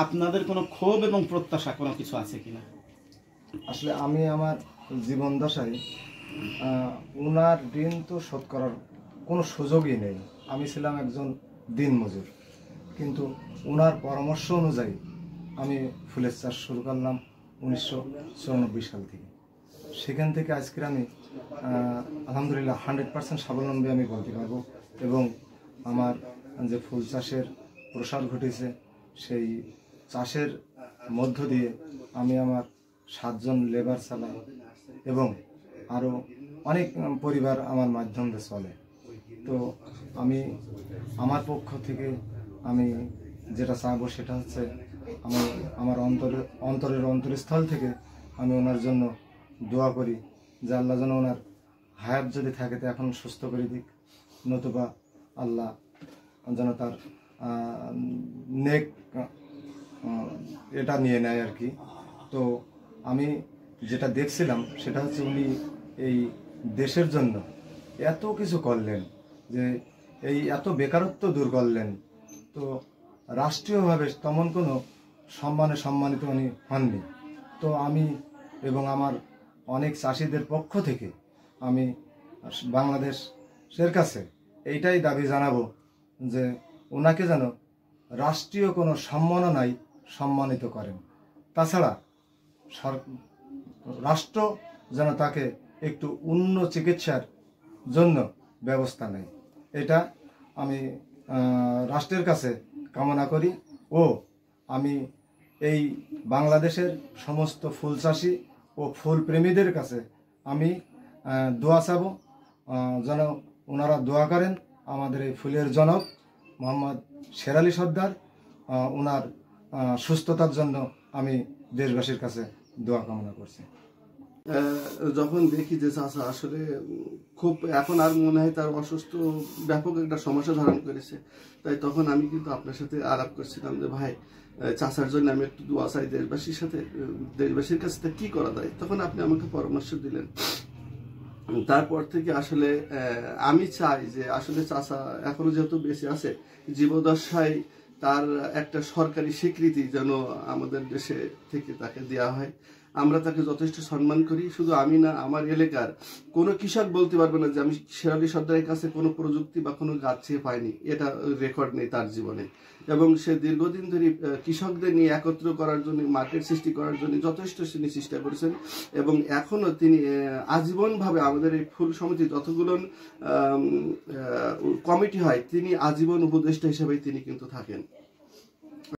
আপনাদের কোনো ক্ষোভ এবং প্রত্যাশা কোনো কিছু আছে কিনা? আসলে আমি আমার জীবন দশায় ওনার ঋণ তো শোধ করার কোনো সুযোগই নেই। আমি ছিলাম একজন দিনমজুর, কিন্তু ওনার পরামর্শ অনুযায়ী আমি ফুলের চাষ শুরু করলাম 1994 সাল থেকে। সেখান থেকে আজকের আমি আলহামদুলিল্লাহ 100% স্বাবলম্বী আমি বলতে পারবো। এবং আমার যে ফুল চাষের প্রসার ঘটেছে, সেই চাষের মধ্য দিয়ে আমি আমার 7 জন লেবার চালাই এবং আরও অনেক পরিবার আমার মাধ্যমে চলে। তো আমি আমার পক্ষ থেকে আমি যেটা চাইবো সেটা হচ্ছে, আমি আমার অন্তরের অন্তরস্থল থেকে আমি ওনার জন্য দোয়া করি যে আল্লাহ যেন ওনার হায়াত যদি থাকে তো এখন সুস্থ করে দিক, নতুবা আল্লাহ যেন তার নেক এটা নিয়ে নেয় আর কি। তো আমি যেটা দেখছিলাম সেটা হচ্ছে উনি এই দেশের জন্য এত কিছু করলেন, যে এই এত বেকারত্ব দূর করলেন। তো রাষ্ট্রীয়ভাবে তেমন কোনো সম্মানিত উনি হননি। তো আমি এবং আমার অনেক চাষিদের পক্ষ থেকে আমি বাংলাদেশের কাছে এইটাই দাবি জানাবো যে ওনাকে যেন রাষ্ট্রীয় কোনো সম্মাননায় সম্মানিত করেন। তাছাড়া রাষ্ট্র যেন তাকে একটু উন্নত চিকিৎসার জন্য ব্যবস্থা নেয়, এটা আমি রাষ্ট্রের কাছে কামনা করি। ও আমি এই বাংলাদেশের সমস্ত ফুল চাষি ও ফুল প্রেমীদের কাছে আমি দোয়া চাব, যেন ওনারা দোয়া করেন আমাদের এই ফুলের জনক মোহাম্মদ শেরালি সর্দার, ওনার সুস্থতার জন্য আমি দেশবাসীর কাছে দোয়া কামনা করছি। যখন দেখি যে চাচা আসলে খুব এখন আর মনে হয় তার অসুস্থ ব্যাপক একটা সমস্যা ধারণ করেছে, তাই তখন আমি কিন্তু আপনার সাথে আলাপ করছিলাম যে ভাই চাচার জন্য আমি একটু দোয়া চাই দেশবাসীর কাছে কি করা যায়। তখন আপনি আমাকে পরামর্শ দিলেন। তারপর থেকে আসলে আমি চাই যে আসলে চাচা এখনো যেহেতু বেঁচে আছে, জীবদ্দশায় তার একটা সরকারি স্বীকৃতি যেন আমাদের দেশে থেকে তাকে দেওয়া হয়। আমরা তাকে যথেষ্ট সম্মান করি। শুধু আমি না, আমার এলাকার কোনো কৃষক বলতে পারবে না যে আমি শেরালি সর্দারের কাছে কোনো প্রযুক্তি বা কোনো গাছ চেয়ে পাইনি, এটা রেকর্ড নেই তার জীবনে। এবং সে দীর্ঘদিন ধরে কৃষকদের নিয়ে একত্র করার জন্য, মার্কেট সৃষ্টি করার জন্য যথেষ্ট তিনি চেষ্টা করেছেন। এবং এখনও তিনি আজীবনভাবে আমাদের এই ফুল সমিতি যতগুলো কমিটি হয়, তিনি আজীবন উপদেষ্টা হিসেবে তিনি কিন্তু থাকেন।